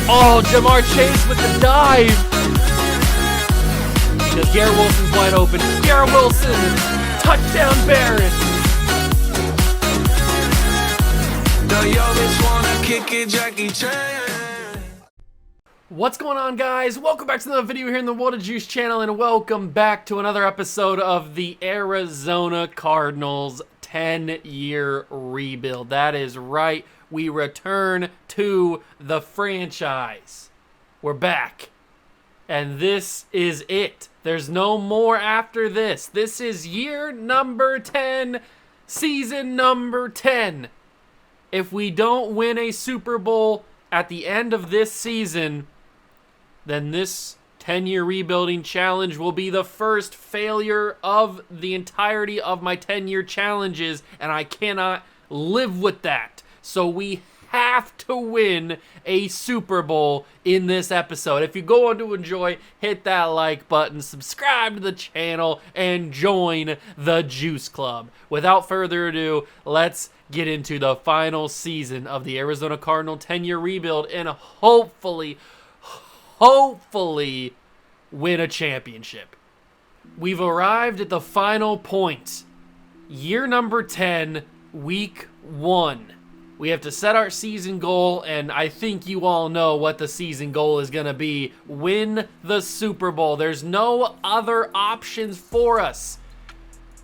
Oh, Jamar Chase with the dive. Because Garrett Wilson's wide open. Garrett Wilson, touchdown Bears. What's going on, guys? Welcome back to another video here in the What a Juice channel, and welcome back to another episode of the Arizona Cardinals 10-year rebuild. That is right. We return to the franchise. We're back. And this is it. There's no more after this. This is year number 10, season number 10. If we don't win a Super Bowl at the end of this season, then this 10-year rebuilding challenge will be the first failure of the entirety of my 10-year challenges, and I cannot live with that. So we have to win a Super Bowl in this episode. If you go on to enjoy, hit that like button, subscribe to the channel, and join the Juice Club. Without further ado, let's get into the final season of the Arizona Cardinal 10-year rebuild and hopefully win a championship. We've arrived at the final point. Year number 10, week 1. We have to set our season goal, and I think you all know what the season goal is going to be. Win the Super Bowl. There's no other options for us.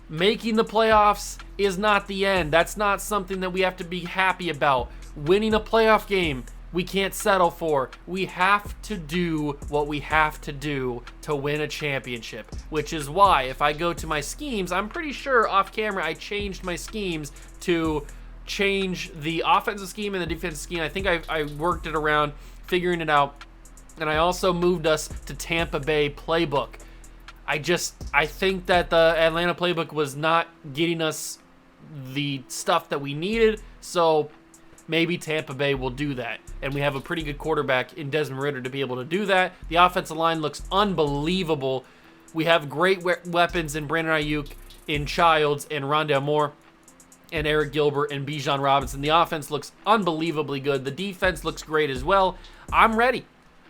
Making the playoffs is not the end. That's not something that we have to be happy about. Winning a playoff game, we can't settle for. We have to do what we have to do to win a championship, which is why if I go to my schemes, I'm pretty sure off camera I changed my schemes to change the offensive scheme and the defensive scheme. I think I worked it around, figuring it out, and I also moved us to Tampa Bay playbook. I think that the Atlanta playbook was not getting us the stuff that we needed, so maybe Tampa Bay will do that. And we have a pretty good quarterback in Desmond Ridder to be able to do that. The offensive line looks unbelievable. We have great weapons in Brandon Ayuk, in Childs, and Rondale Moore, and Eric Gilbert, and Bijan Robinson. The offense looks unbelievably good. The defense looks great as well. I'm ready.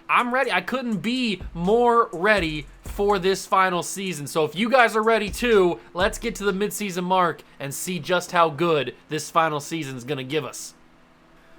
I couldn't be more ready for this final season. So if you guys are ready too, let's get to the midseason mark and see just how good this final season is going to give us.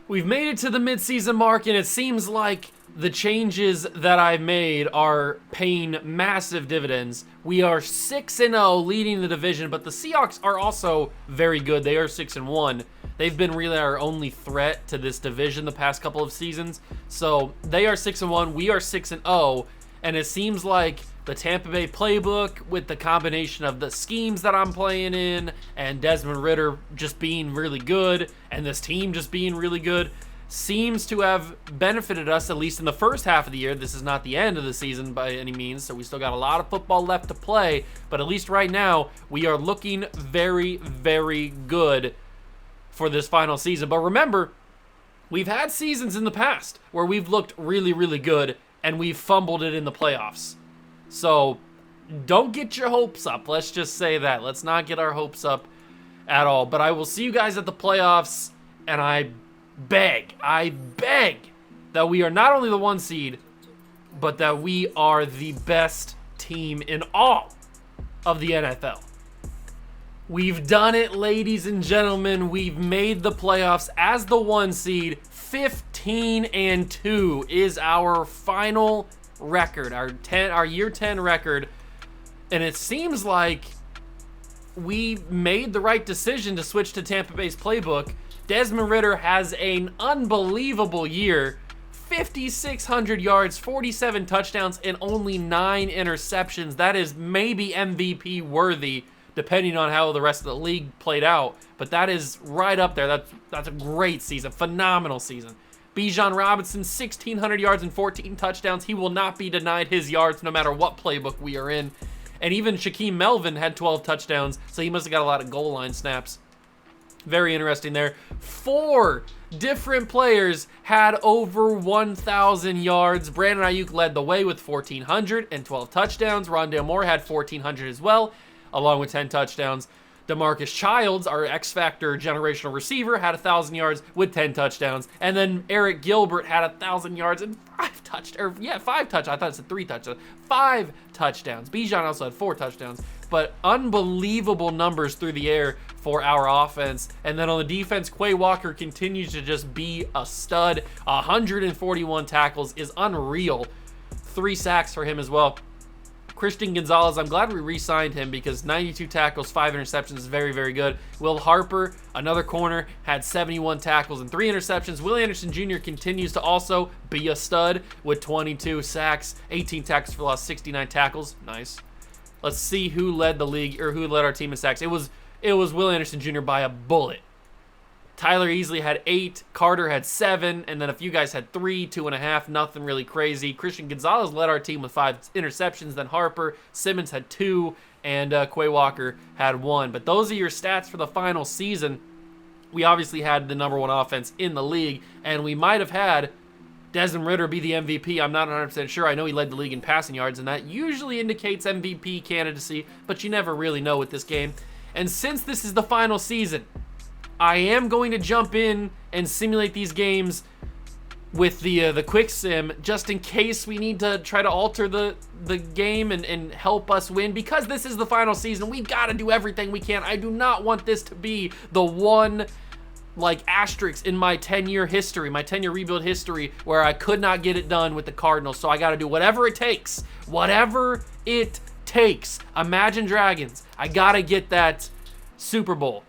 We've made it to the midseason mark, and it seems like the changes that I've made are paying massive dividends. We are 6-0 leading the division, but the Seahawks are also very good. They are 6-1. They've been really our only threat to this division the past couple of seasons. So they are 6-1. We are 6-0. And it seems like the Tampa Bay playbook, with the combination of the schemes that I'm playing in and Desmond Ridder just being really good and this team just being really good, seems to have benefited us, at least in the first half of the year. This is not the end of the season by any means, so we still got a lot of football left to play. But at least right now, we are looking very, very good for this final season. But remember, we've had seasons in the past where we've looked really, really good and we've fumbled it in the playoffs. So don't get your hopes up. Let's just say that. Let's not get our hopes up at all. But I will see you guys at the playoffs, and I beg that we are not only the 1 seed, but that we are the best team in all of the NFL. We've done it, ladies and gentlemen. We've made the playoffs as the 1 seed. 15-2 is our final record, our year 10 record, and it seems like we made the right decision to switch to Tampa Bay's playbook. Desmond Ridder has an unbelievable year. 5,600 yards, 47 touchdowns, and only 9 interceptions. That is maybe MVP worthy, depending on how the rest of the league played out. But that is right up there. That's a great season, phenomenal season. Bijan Robinson, 1,600 yards and 14 touchdowns. He will not be denied his yards no matter what playbook we are in. And even Shaquem Melvin had 12 touchdowns, so he must have got a lot of goal line snaps. Very interesting there. 4 different players had over 1,000 yards. Brandon Ayuk led the way with 1,400 and 12 touchdowns. Rondale Moore had 1,400 as well, along with 10 touchdowns. DeMarcus Childs, our X-Factor generational receiver, had 1,000 yards with 10 touchdowns. And then Eric Gilbert had 1,000 yards and 5 touchdowns. I thought it said 3 touchdowns. 5 touchdowns. Bijan also had 4 touchdowns. But unbelievable numbers through the air for our offense. And then on the defense, Quay Walker continues to just be a stud. 141 tackles is unreal. 3 sacks for him as well. Christian Gonzalez, I'm glad we re-signed him because 92 tackles, 5 interceptions is very, very good. Will Harper, another corner, had 71 tackles and 3 interceptions. Will Anderson Jr. continues to also be a stud with 22 sacks, 18 tackles for loss, 69 tackles. Nice. Let's see who led the league, or who led our team in sacks. It was Will Anderson Jr. by a bullet. Tyler Easley had 8, Carter had 7, and then a few guys had 3, 2.5, nothing really crazy. Christian Gonzalez led our team with 5 interceptions, then Harper, Simmons had 2, and Quay Walker had 1. But those are your stats for the final season. We obviously had the #1 offense in the league, and we might have had Desmond Ridder be the MVP. I'm not 100% sure. I know he led the league in passing yards, and that usually indicates MVP candidacy, but you never really know with this game. And since this is the final season, I am going to jump in and simulate these games with the quick sim, just in case we need to try to alter the game and help us win. Because this is the final season, we've got to do everything we can. I do not want this to be the one asterisk in my 10-year history, my 10-year rebuild history, where I could not get it done with the Cardinals. So I got to do whatever it takes. Whatever it takes. Imagine Dragons. I got to get that Super Bowl.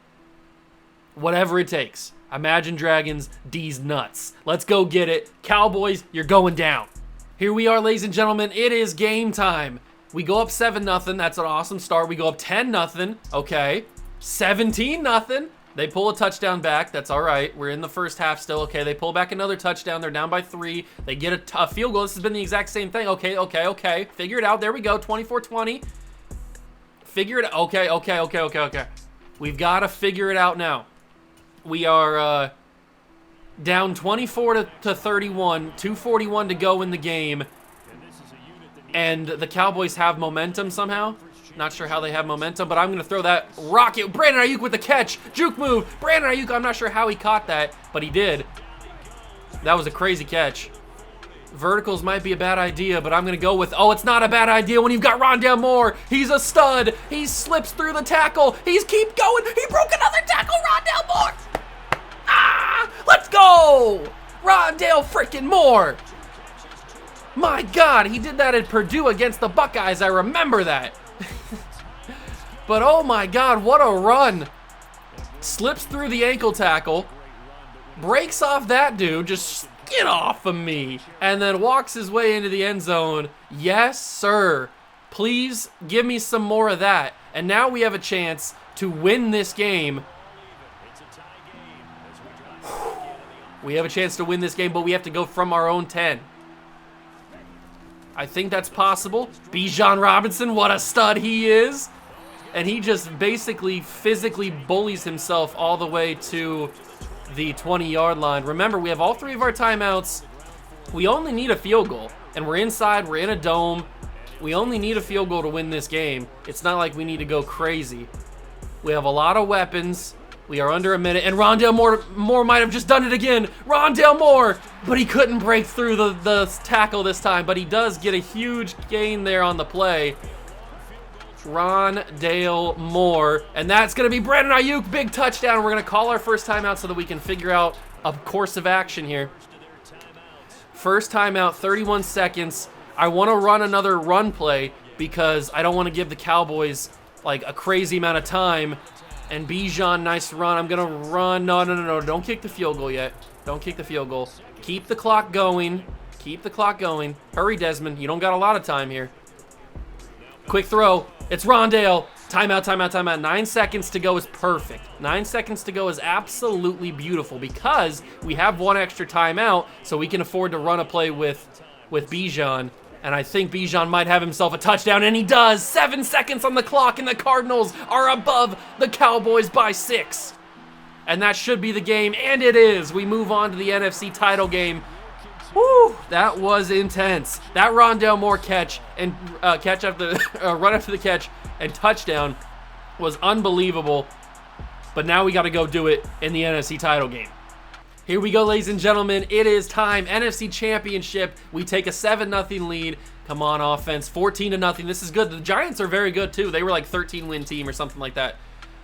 Whatever it takes. Imagine Dragons, D's nuts. Let's go get it. Cowboys, you're going down. Here we are, ladies and gentlemen. It is game time. We go up 7-0. That's an awesome start. We go up 10-0. Okay. 17-0. They pull a touchdown back. That's all right. We're in the first half still. Okay, they pull back another touchdown. They're down by 3. They get a field goal. This has been the exact same thing. Okay. Figure it out. There we go. 24-20. Figure it out. Okay. We've got to figure it out now. We are down 24 to 31, 2:41 to go in the game, and the Cowboys have momentum somehow. Not sure how they have momentum, but I'm going to throw that rocket. Brandon Ayuk with the catch. Juke move. Brandon Ayuk, I'm not sure how he caught that, but he did. That was a crazy catch. Verticals might be a bad idea, but I'm going to go with, it's not a bad idea when you've got Rondale Moore. He's a stud. He slips through the tackle. He's keep going. He broke another tackle. Rondale Moore. Let's go. Rondale freaking Moore. My God, he did that at Purdue against the Buckeyes. I remember that. But oh my God, what a run. Slips through the ankle tackle. Breaks off that dude. Just get off of me. And then walks his way into the end zone. Yes, sir. Please give me some more of that. And now we have a chance to win this game. We have a chance to win this game, but we have to go from our own 10. I think that's possible. Bijan Robinson, what a stud he is. And he just basically physically bullies himself all the way to the 20-yard line. Remember, we have all 3 of our timeouts. We only need a field goal. And we're inside, we're in a dome. We only need a field goal to win this game. It's not like we need to go crazy. We have a lot of weapons. We are under a minute, and Rondale Moore might have just done it again. Rondale Moore, but he couldn't break through the tackle this time, but he does get a huge gain there on the play. Rondale Moore, and that's going to be Brandon Ayuk, big touchdown. We're going to call our first timeout so that we can figure out a course of action here. First timeout, 31 seconds. I want to run another run play because I don't want to give the Cowboys a crazy amount of time. And Bijan, nice run. I'm going to run. No. Don't kick the field goal yet. Don't kick the field goal. Keep the clock going. Keep the clock going. Hurry, Desmond. You don't got a lot of time here. Quick throw. It's Rondale. Timeout. 9 seconds to go is perfect. 9 seconds to go is absolutely beautiful because we have 1 extra timeout, so we can afford to run a play with Bijan. And I think Bijan might have himself a touchdown, and he does. 7 seconds on the clock, and the Cardinals are above the Cowboys by 6. And that should be the game, and it is. We move on to the NFC title game. Woo, that was intense. That Rondale Moore catch and run after the catch and touchdown was unbelievable. But now we got to go do it in the NFC title game. Here we go, ladies and gentlemen. It is time. NFC Championship. We take a 7-0 lead. Come on, offense. 14-0. This is good. The Giants are very good, too. They were like 13-win team or something like that.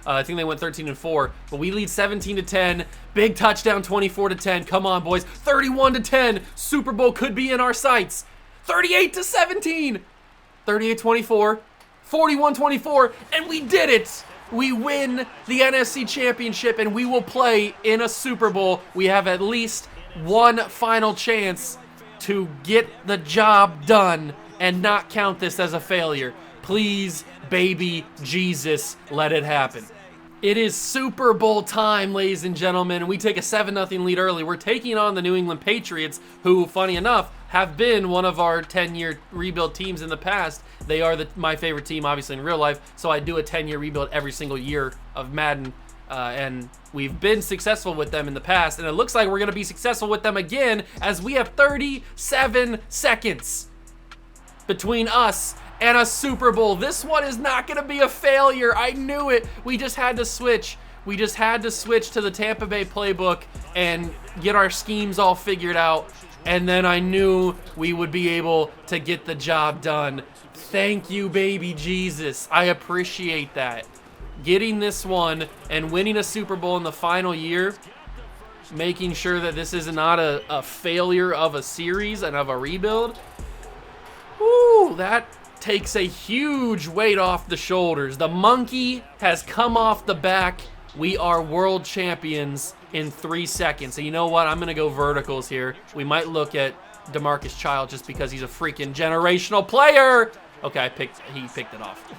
I think they went 13-4. But we lead 17-10. Big touchdown, 24-10. Come on, boys. 31-10. Super Bowl could be in our sights. 38-17. 38-24. 41-24. And we did it. We win the NFC Championship, and we will play in a Super Bowl. We have at least one final chance to get the job done and not count this as a failure. Please, baby Jesus, let it happen. It is Super Bowl time, ladies and gentlemen. We take a 7-0 lead early. We're taking on the New England Patriots, who, funny enough, have been one of our 10-year rebuild teams in the past. They are my favorite team, obviously, in real life, so I do a 10-year rebuild every single year of Madden, and we've been successful with them in the past, and it looks like we're going to be successful with them again, as we have 37 seconds between us and a Super Bowl. This one is not going to be a failure. I knew it. We just had to switch. We just had to switch to the Tampa Bay playbook and get our schemes all figured out. And then I knew we would be able to get the job done. Thank you, baby Jesus. I appreciate that. Getting this one and winning a Super Bowl in the final year, making sure that this is not a failure of a series and of a rebuild. Woo, that takes a huge weight off the shoulders. The monkey has come off the back. We are world champions in 3 seconds. And you know what? I'm going to go verticals here. We might look at DeMarcus Child just because he's a freaking generational player. Okay, he picked it off.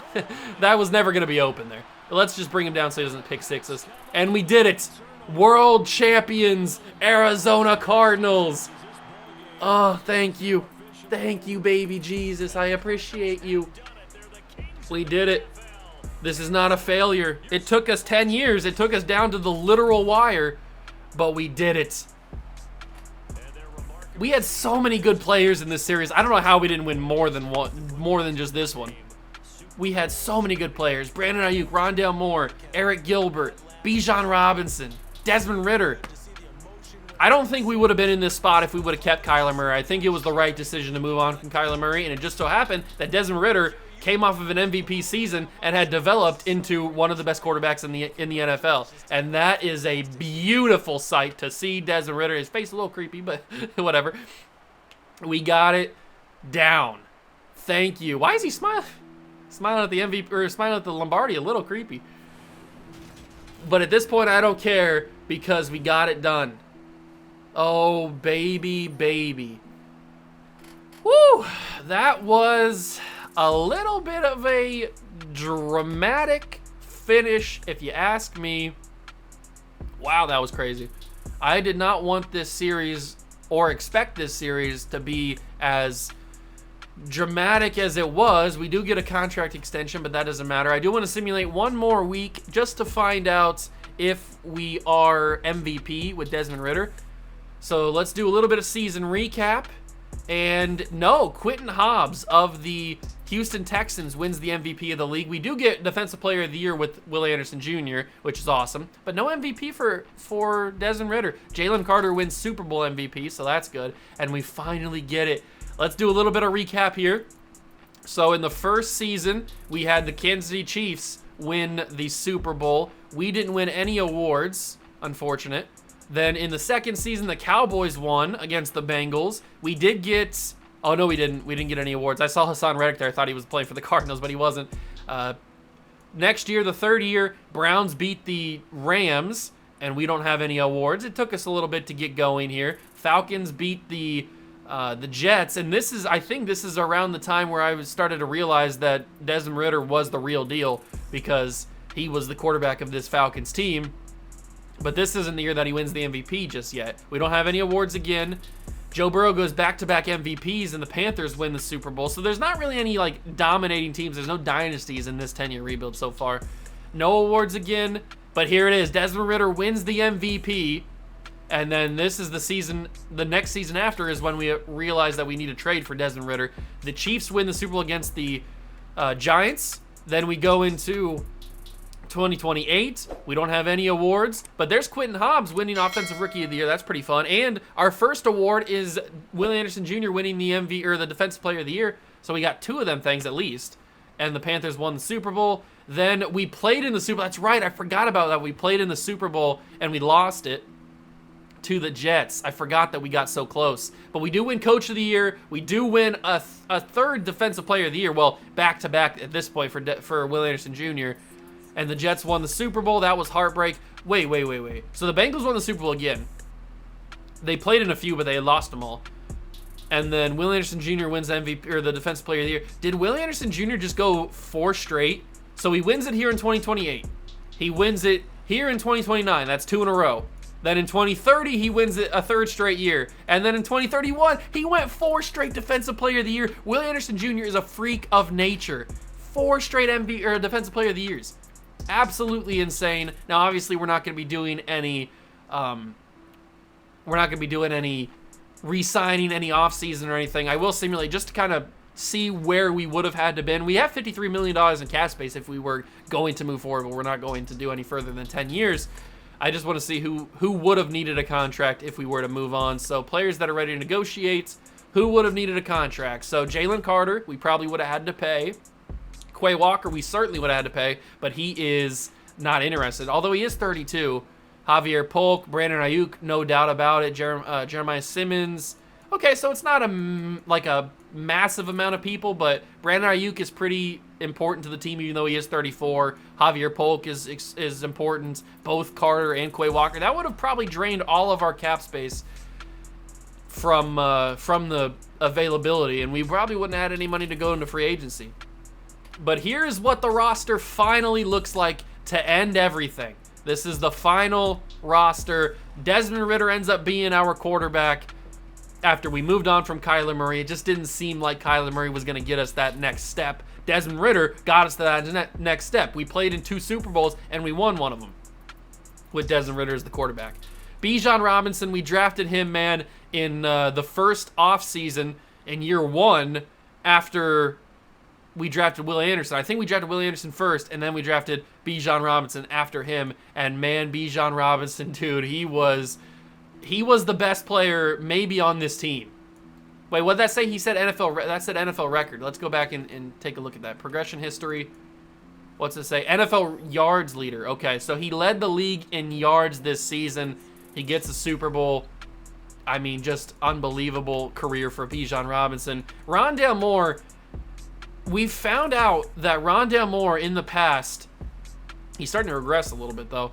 That was never going to be open there. But let's just bring him down so he doesn't pick sixes. And we did it. World champions, Arizona Cardinals. Oh, thank you. Thank you, baby Jesus. I appreciate you. We did it. This is not a failure. It took us 10 years. It took us down to the literal wire, but we did it. We had so many good players in this series. I don't know how we didn't win more than just this one. We had so many good players. Brandon Ayuk, Rondale Moore, Eric Gilbert, Bijan Robinson, Desmond Ridder. I don't think we would have been in this spot if we would have kept Kyler Murray. I think it was the right decision to move on from Kyler Murray, and it just so happened that Desmond Ridder came off of an MVP season and had developed into one of the best quarterbacks in the NFL. And that is a beautiful sight to see. Desmond Ridder, his face a little creepy, but whatever. We got it down. Thank you. Why is he smiling? Smiling at the MVP, or smiling at the Lombardi, a little creepy. But at this point, I don't care because we got it done. Oh, baby, baby. Woo! That was a little bit of a dramatic finish, if you ask me. Wow, that was crazy. I did not want this series or expect this series to be as dramatic as it was. We do get a contract extension, but that doesn't matter. I do want to simulate one more week just to find out if we are MVP with Desmond Ridder. So let's do a little bit of season recap. And no, Quentin Hobbs of the Houston Texans wins the MVP of the league. We do get Defensive Player of the Year with Will Anderson Jr., which is awesome. But no MVP for Desmond Ridder. Jalen Carter wins Super Bowl MVP, so that's good. And we finally get it. Let's do a little bit of recap here. So in the first season, we had the Kansas City Chiefs win the Super Bowl. We didn't win any awards, unfortunate. Then in the second season, the Cowboys won against the Bengals. We did get... Oh, no, we didn't. We didn't get any awards. I saw Hassan Reddick there. I thought he was playing for the Cardinals, but he wasn't. Next year, the third year, Browns beat the Rams, and we don't have any awards. It took us a little bit to get going here. Falcons beat the Jets, and I think this is around the time where I started to realize that Desmond Ridder was the real deal because he was the quarterback of this Falcons team. But this isn't the year that he wins the MVP just yet. We don't have any awards again. Joe Burrow goes back-to-back MVPs, and the Panthers win the Super Bowl. So there's not really any dominating teams. There's no dynasties in this 10-year rebuild so far. No awards again, but here it is. Desmond Ridder wins the MVP, and then this is the season. The next season after is when we realize that we need a trade for Desmond Ridder. The Chiefs win the Super Bowl against the Giants. Then we go into 2028, we don't have any awards, but there's Quentin Hobbs winning Offensive Rookie of the Year. That's pretty fun. And our first award is Will Anderson Jr. winning the the Defensive Player of the Year. So we got 2 of them things at least. And the Panthers won the Super Bowl. Then we played in the Super Bowl. That's right, I forgot about that. We played in the Super Bowl and we lost it to the Jets. I forgot that we got so close. But we do win Coach of the Year. We do win a third Defensive Player of the Year. Well, back-to-back at this point for Will Anderson Jr., and the Jets won the Super Bowl. That was heartbreak. Wait. So the Bengals won the Super Bowl again. They played in a few, but they lost them all. And then Will Anderson Jr. wins MVP or the Defensive Player of the Year. Did Will Anderson Jr. just go 4 straight? So he wins it here in 2028. He wins it here in 2029. That's 2 in a row. Then in 2030, he wins it a 3rd straight year. And then in 2031, he went 4 straight Defensive Player of the Year. Will Anderson Jr. is a freak of nature. 4 straight Defensive Player of the Years. Absolutely insane. Now, obviously, we're not going to be doing any re-signing any offseason or anything. I will simulate just to kind of see where we would have had to been. We have $53 million in cap space if we were going to move forward, but we're not going to do any further than 10 years. I just want to see who would have needed a contract if we were to move on. So players that are ready to negotiate, who would have needed a contract? So Jalen Carter, we probably would have had to pay. Quay Walker, we certainly would have had to pay, but he is not interested, although he is 32. Javier Polk, Brandon Ayuk, no doubt about it. Jeremiah Simmons. Okay, so it's not a massive amount of people, but Brandon Ayuk is pretty important to the team, even though he is 34. Javier Polk is important. Both Carter and Quay Walker. That would have probably drained all of our cap space from the availability, and we probably wouldn't have had any money to go into free agency. But here's what the roster finally looks like to end everything. This is the final roster. Desmond Ridder ends up being our quarterback after we moved on from Kyler Murray. It just didn't seem like Kyler Murray was going to get us that next step. Desmond Ridder got us to that next step. We played in 2 Super Bowls, and we won one of them with Desmond Ridder as the quarterback. Bijan Robinson, we drafted him, man, in the first offseason in year 1 after we drafted Will Anderson. I think we drafted Will Anderson first, and then we drafted Bijan Robinson after him. And man, Bijan Robinson, dude, he was the best player maybe on this team. Wait, what did that say? He said that said NFL record. Let's go back and take a look at that. Progression history. What's it say? NFL yards leader. Okay, so he led the league in yards this season. He gets a Super Bowl. I mean, just unbelievable career for Bijan Robinson. Rondale Moore, we found out that Rondale Moore in the past, he's starting to regress a little bit though.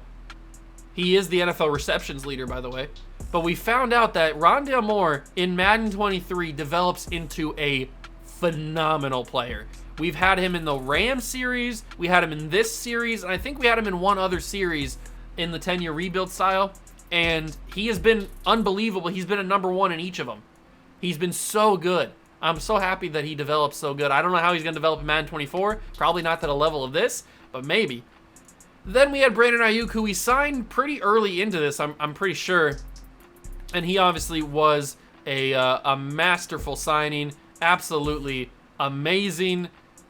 He is the NFL receptions leader, by the way. But we found out that Rondale Moore in Madden 23 develops into a phenomenal player. We've had him in the Rams series, we had him in this series, and I think we had him in one other series in the 10-year rebuild style. And he has been unbelievable. He's been a number 1 in each of them. He's been so good. I'm so happy that he developed so good. I don't know how he's going to develop in Madden 24. Probably not to the level of this, but maybe. Then we had Brandon Ayuk, who we signed pretty early into this, I'm pretty sure. And he obviously was a masterful signing. Absolutely amazing.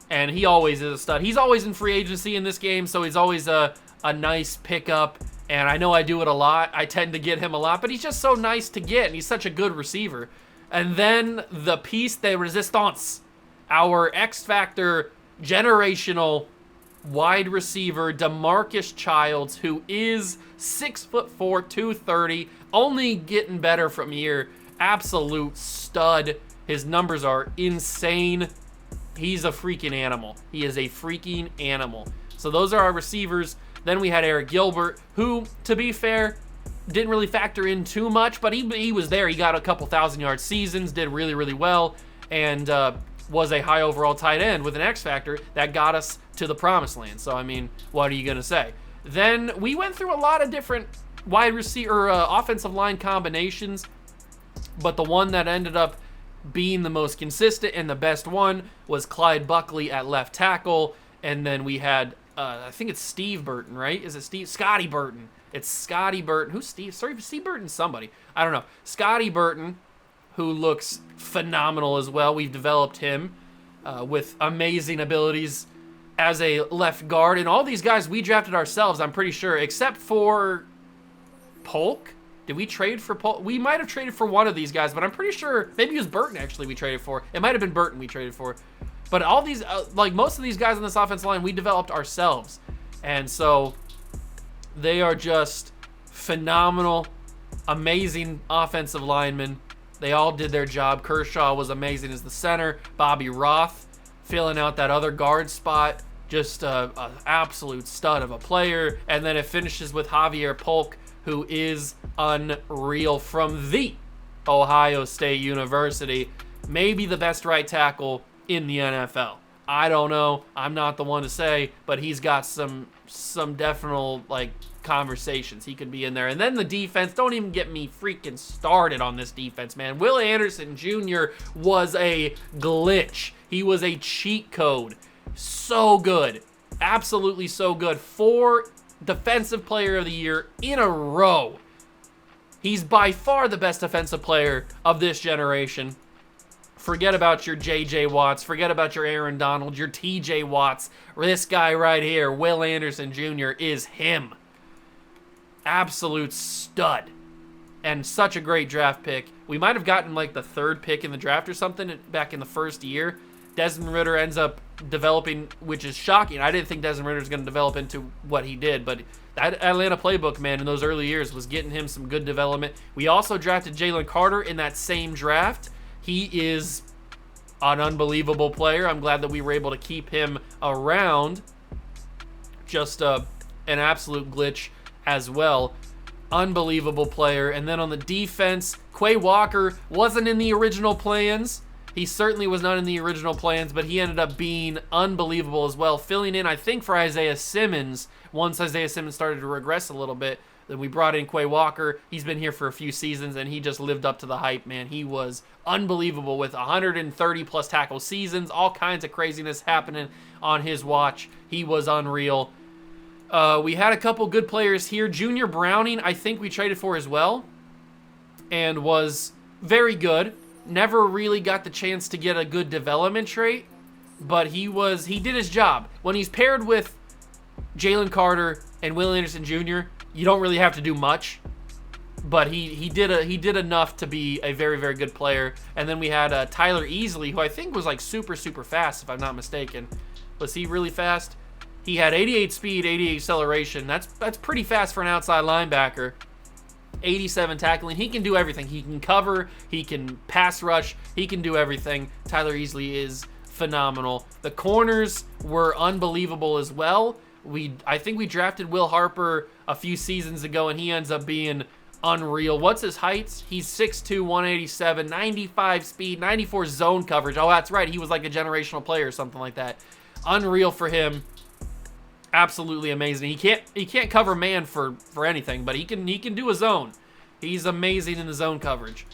And he always is a stud. He's always in free agency in this game, so he's always a nice pickup. And I know I do it a lot. I tend to get him a lot, but he's just so nice to get, and he's such a good receiver. And then the piece de resistance, our X-Factor generational wide receiver, DeMarcus Childs, who is 6'4", 230, only getting better from here. Absolute stud. His numbers are insane. He's a freaking animal. He is a freaking animal. So those are our receivers. Then we had Eric Gilbert, who, to be fair, didn't really factor in too much, but he was there. He got a couple 1,000-yard seasons, did really, really well, and was a high overall tight end with an X factor that got us to the promised land. So, I mean, what are you going to say? Then we went through a lot of different wide receiver, offensive line combinations, but the one that ended up being the most consistent and the best one was Clyde Buckley at left tackle, and then we had, I think it's Steve Burton, right? Is it Steve? Scotty Burton. It's Scotty Burton. Who's Steve? Sorry, Steve Burton, somebody. I don't know. Scotty Burton, who looks phenomenal as well. We've developed him with amazing abilities as a left guard. And all these guys we drafted ourselves, I'm pretty sure, except for Polk. Did we trade for Polk? We might have traded for one of these guys, but I'm pretty sure, maybe it was Burton actually we traded for. It might have been Burton we traded for. But all these, like most of these guys on this offensive line, we developed ourselves. And so they are just phenomenal, amazing offensive linemen. They all did their job. Kershaw was amazing as the center. Bobby Roth filling out that other guard spot. Just an absolute stud of a player. And then it finishes with Javier Polk, who is unreal, from the Ohio State University. Maybe the best right tackle in the NFL. I don't know. I'm not the one to say, but he's got some definite like conversations. He could be in there. And then the defense, don't even get me freaking started on this defense, man. Will Anderson Jr. was a glitch. He was a cheat code. So good. Absolutely so good. 4 Defensive Player of the Year in a row. He's by far the best defensive player of this generation. Forget about your J.J. Watts. Forget about your Aaron Donald, your T.J. Watts. This guy right here, Will Anderson Jr., is him. Absolute stud. And such a great draft pick. We might have gotten like the 3rd pick in the draft or something back in the first year. Desmond Ridder ends up developing, which is shocking. I didn't think Desmond Ridder was going to develop into what he did, but that Atlanta playbook, man, in those early years was getting him some good development. We also drafted Jalen Carter in that same draft. He is an unbelievable player. I'm glad that we were able to keep him around. Just an absolute glitch as well. Unbelievable player. And then on the defense, Quay Walker wasn't in the original plans. He certainly was not in the original plans, but he ended up being unbelievable as well, filling in, I think, for Isaiah Simmons. Once Isaiah Simmons started to regress a little bit, then we brought in Quay Walker. He's been here for a few seasons, and he just lived up to the hype, man. He was unbelievable with 130-plus tackle seasons, all kinds of craziness happening on his watch. He was unreal. We had a couple good players here. Junior Browning, I think we traded for as well, and was very good. Never really got the chance to get a good development trait, but he did his job. When he's paired with Jalen Carter and Will Anderson Jr., you don't really have to do much, but he did enough to be a very, very good player. And then we had Tyler Easley, who I think was like super, super fast, if I'm not mistaken. Was he really fast? He had 88 speed, 88 acceleration. That's pretty fast for an outside linebacker. 87 tackling. He can do everything. He can cover. He can pass rush. He can do everything. Tyler Easley is phenomenal. The corners were unbelievable as well. I think we drafted Will Harper a few seasons ago, and he ends up being unreal. What's his height? He's 6'2", 187, 95 speed, 94 zone coverage. Oh, that's right. He was like a generational player or something like that. Unreal for him. Absolutely amazing. He can't cover man for anything, but he can do a zone. He's amazing in the zone coverage.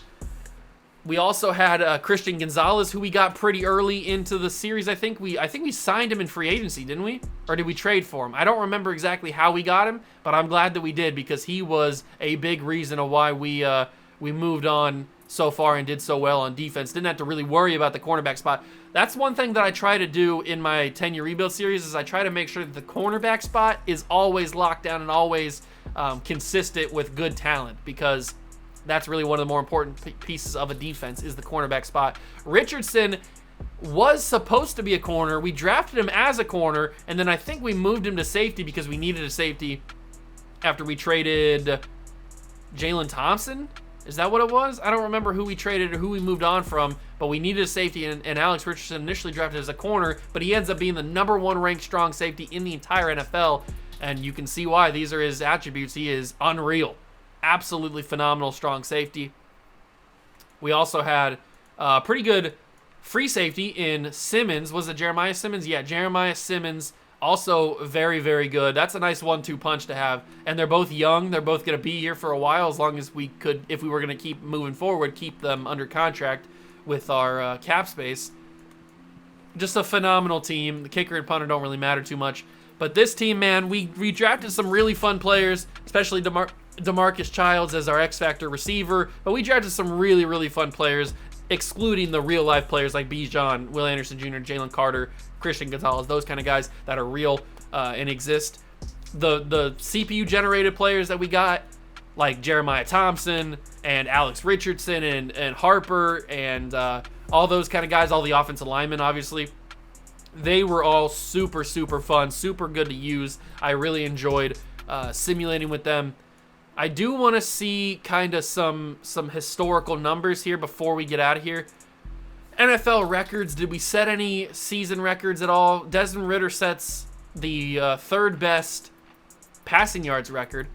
We also had Christian Gonzalez, who we got pretty early into the series. I think we signed him in free agency, didn't we? Or did we trade for him? I don't remember exactly how we got him, but I'm glad that we did, because he was a big reason of why we moved on so far and did so well on defense. Didn't have to really worry about the cornerback spot. That's one thing that I try to do in my 10-year rebuild series, is I try to make sure that the cornerback spot is always locked down and always consistent with good talent, because that's really one of the more important pieces of a defense is the cornerback spot. Richardson was supposed to be a corner. We drafted him as a corner, and then I think we moved him to safety because we needed a safety after we traded Jalen Thompson. Is that what it was? I don't remember who we traded or who we moved on from, but we needed a safety, and Alex Richardson initially drafted as a corner, but he ends up being the #1 ranked strong safety in the entire NFL, and you can see why. These are his attributes. He is unreal. Absolutely phenomenal strong safety. We also had pretty good free safety in Simmons. Was it Jeremiah Simmons? Yeah, Jeremiah Simmons, also very, very good. That's a nice 1-2 punch to have. And they're both young. They're both going to be here for a while, as long as we could, if we were going to keep moving forward, keep them under contract with our cap space. Just a phenomenal team. The kicker and punter don't really matter too much. But this team, man, we drafted some really fun players, especially DeMarcus Childs as our X-Factor receiver. But we drafted some really, really fun players. excluding the real-life players like Bijan, Will Anderson Jr., Jalen Carter, Christian Gonzalez, those kind of guys that are real and exist. The CPU-generated players that we got, like Jeremiah Thompson and Alex Richardson and Harper and all those kind of guys, all the offensive linemen, obviously, they were all super, super fun, super good to use. I really enjoyed simulating with them. I do want to see kind of some historical numbers here before we get out of here. NFL records, did we set any season records at all? Desmond Ridder sets the third best passing yards record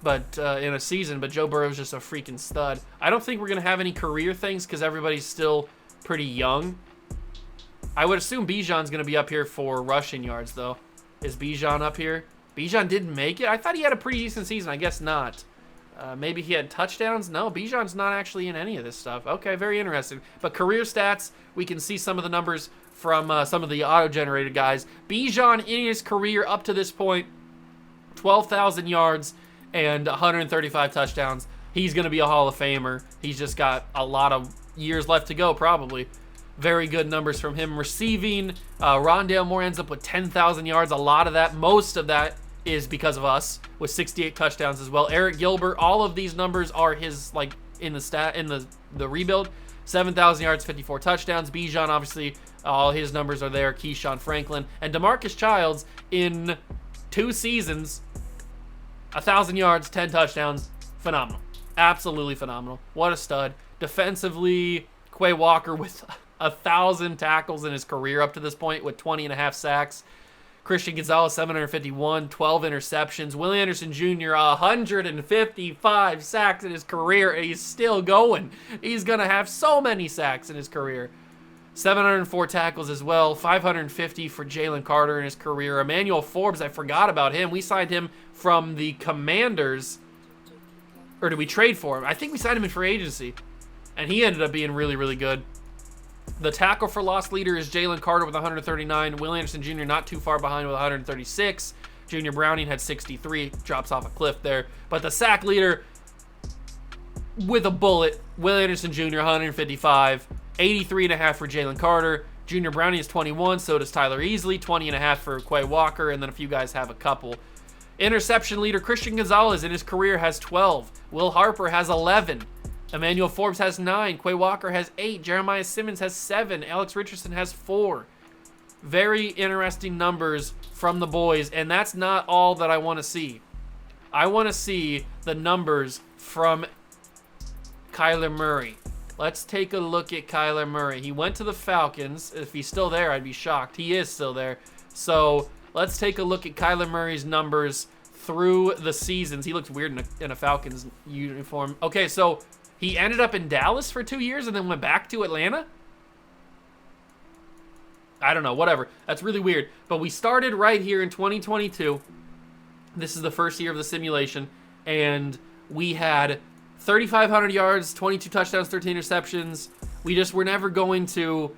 but in a season, but Joe Burrow's just a freaking stud. I don't think we're going to have any career things because everybody's still pretty young. I would assume Bijan's going to be up here for rushing yards, though. Is Bijan up here? Bijan didn't make it? I thought he had a pretty decent season. I guess not. Maybe he had touchdowns? No, Bijan's not actually in any of this stuff. Okay, very interesting. But career stats, we can see some of the numbers from some of the auto-generated guys. Bijan in his career up to this point, 12,000 yards and 135 touchdowns. He's going to be a Hall of Famer. He's just got a lot of years left to go, probably. Very good numbers from him. Receiving, Rondale Moore ends up with 10,000 yards. A lot of that, most of that is because of us, with 68 touchdowns as well. Eric Gilbert, all of these numbers are his, like, in the rebuild. 7,000 yards, 54 touchdowns. Bijan, obviously, all his numbers are there. Keyshawn Franklin. And DeMarcus Childs, in 2 seasons, 1,000 yards, 10 touchdowns. Phenomenal. Absolutely phenomenal. What a stud. Defensively, Quay Walker with 1,000 tackles in his career up to this point with 20.5 sacks. Christian Gonzalez, 751, 12 interceptions. Will Anderson Jr., 155 sacks in his career, and he's still going. He's going to have so many sacks in his career. 704 tackles as well, 550 for Jalen Carter in his career. Emmanuel Forbes, I forgot about him. We signed him from the Commanders. Or did we trade for him? I think we signed him in free agency. And he ended up being really, really good. The tackle for loss leader is Jalen Carter with 139. Will Anderson Jr. not too far behind with 136. Junior Browning had 63. Drops off a cliff there. But the sack leader with a bullet, Will Anderson Jr. 155. 83.5 for Jalen Carter. Junior Browning is 21. So does Tyler Easley. 20.5 for Quay Walker. And then a few guys have a couple. Interception leader Christian Gonzalez in his career has 12. Will Harper has 11. Emmanuel Forbes has 9. Quay Walker has 8. Jeremiah Simmons has 7. Alex Richardson has 4. Very interesting numbers from the boys, and that's not all that I want to see. I want to see the numbers from Kyler Murray. Let's take a look at Kyler Murray. He went to the Falcons. If he's still there, I'd be shocked. He is still there. So let's take a look at Kyler Murray's numbers through the seasons. He looks weird in a Falcons uniform. Okay, so he ended up in Dallas for 2 years and then went back to Atlanta? I don't know, whatever. That's really weird. But we started right here in 2022. This is the first year of the simulation. And we had 3,500 yards, 22 touchdowns, 13 interceptions. We just were never going to...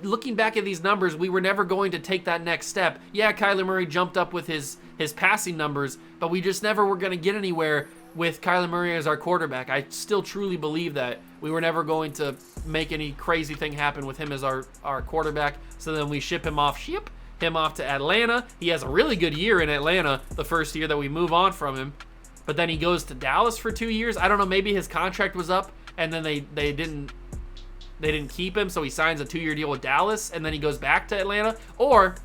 Looking back at these numbers, we were never going to take that next step. Yeah, Kyler Murray jumped up with his passing numbers, but we just never were going to get anywhere with Kyler Murray as our quarterback. I still truly believe that. We were never going to make any crazy thing happen with him as our quarterback. So then we ship him off to Atlanta. He has a really good year in Atlanta the first year that we move on from him. But then he goes to Dallas for 2 years. I don't know, maybe his contract was up and then they didn't keep him, so he signs a 2-year deal with Dallas and then he goes back to Atlanta. Or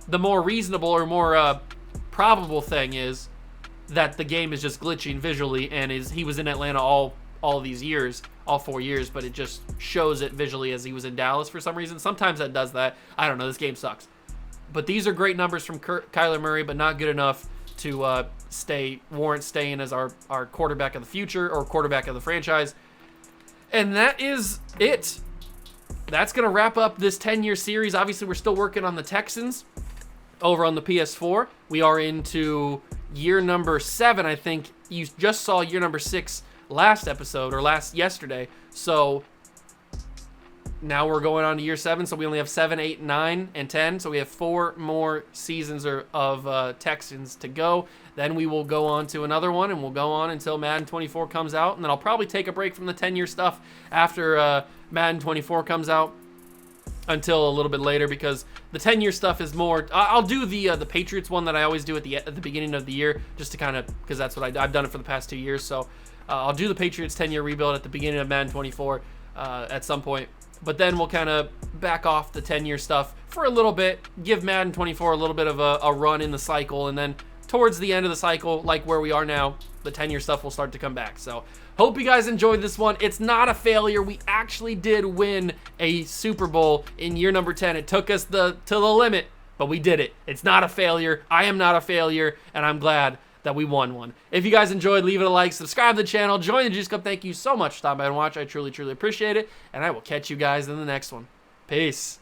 the more reasonable or more probable thing is that the game is just glitching visually and he was in Atlanta all these years, all 4 years, but it just shows it visually as he was in Dallas for some reason. Sometimes that does that. I don't know. This game sucks. But these are great numbers from Kyler Murray, but not good enough to warrant staying as our quarterback of the future or quarterback of the franchise. And that is it. That's going to wrap up this 10-year series. Obviously, we're still working on the Texans over on the PS4. We are into year number 7, I think. You just saw year number 6 last episode or yesterday. So now we're going on to year 7. So we only have 7, 8, 9, and 10. So we have 4 more seasons of Texans to go. Then we will go on to another one, and we'll go on until Madden 24 comes out. And then I'll probably take a break from the 10-year stuff after Madden 24 comes out until a little bit later, because the 10-year stuff is more. I'll do the Patriots one that I always do at the beginning of the year, just to kind of, because that's what I've done it for the past 2 years. So I'll do the Patriots 10-year rebuild at the beginning of Madden 24 at some point. But then we'll kind of back off the 10-year stuff for a little bit, give Madden 24 a little bit of a run in the cycle, and then towards the end of the cycle, like where we are now, the 10-year stuff will start to come back. So hope you guys enjoyed this one. It's not a failure. We actually did win a Super Bowl in year number 10. It took us to the limit, but we did it. It's not a failure. I am not a failure, and I'm glad that we won one. If you guys enjoyed, leave it a like, subscribe to the channel, join the Juice Club. Thank you so much for stopping by and watch. I truly, truly appreciate it, and I will catch you guys in the next one. Peace.